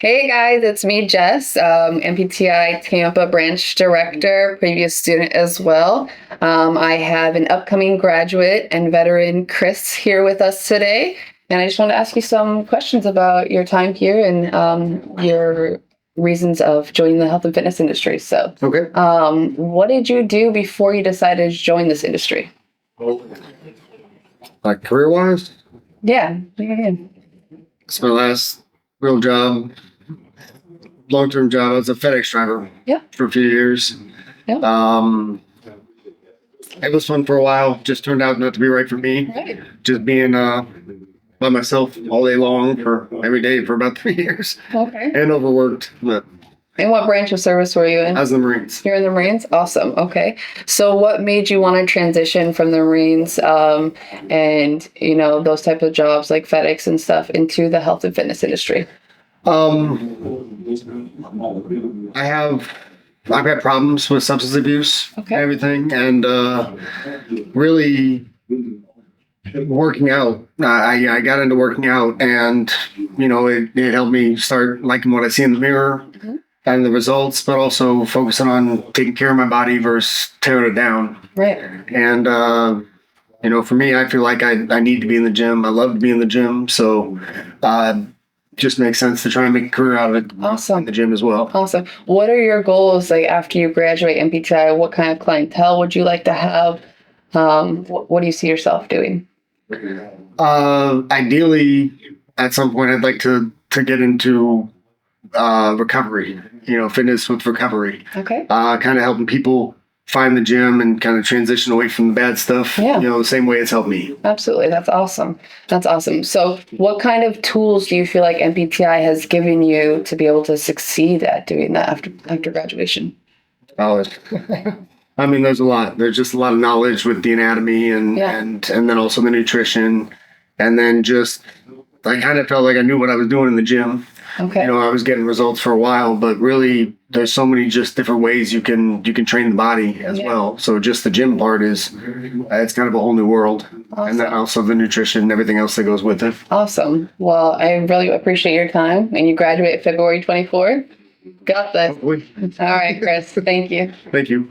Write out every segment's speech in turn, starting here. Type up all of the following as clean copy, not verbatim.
Hey guys, it's me, Jess, NPTI Tampa branch director, previous student as well. I have an upcoming graduate and veteran, Chris, here with us today. And I just want to ask you some questions about your time here and your reasons of joining the health and fitness industry. So, Okay. what did you do before you decided to join this industry? Like career-wise, Yeah. it's my last real job, long-term job. I was a FedEx driver for a few years. Yeah. It was fun for a while. Just turned out not to be right for me. Right. Just being by myself all day long for every day for about 3 years Okay. and overworked. But And what branch of service were you in? I was in the Marines. You're in the Marines? Awesome. Okay. So what made you want to transition from the Marines and, those type of jobs like FedEx and stuff into the health and fitness industry? I've had problems with substance abuse and everything, and really working out. I got into working out, and it helped me start liking what I see in the mirror and the results, but also focusing on taking care of my body versus tearing it down. Right. And for me, I feel like I need to be in the gym. I love to be in the gym, so just makes sense to try and make a career out of it. Awesome. In the gym as well. Awesome. What are your goals like after you graduate NPTI? What kind of clientele would you like to have? What do you see yourself doing? Ideally, at some point, I'd like to get into recovery. Fitness with recovery. Okay. Kind of helping people find the gym and kind of transition away from the bad stuff. Yeah. The same way it's helped me. Absolutely. That's awesome. That's awesome. So what kind of tools do you feel like NPTI has given you to be able to succeed at doing that after graduation? Oh, I mean, there's a lot. There's just a lot of knowledge with the anatomy and then also the nutrition. And then just, I kind of felt like I knew what I was doing in the gym. Okay. I was getting results for a while, but really there's so many just different ways you can train the body as well. So just the gym part it's kind of a whole new world. Awesome. And then also the nutrition and everything else that goes with it. Awesome. Well, I really appreciate your time, and you graduate February 24th. Got this. Hopefully. All right, Chris. Thank you. Thank you.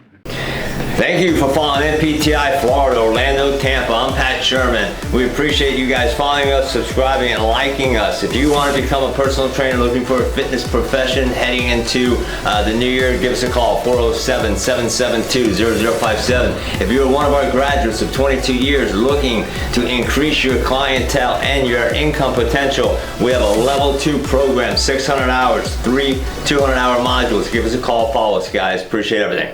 Thank you for following NPTI Florida, Orlando, Tampa. I'm Pat Sherman. We appreciate you guys following us, subscribing, and liking us. If you want to become a personal trainer looking for a fitness profession heading into the new year, give us a call, 407-772-0057. If you're one of our graduates of 22 years looking to increase your clientele and your income potential, we have a level 2 program, 600 hours, 3 200-hour modules. Give us a call, follow us, guys. Appreciate everything.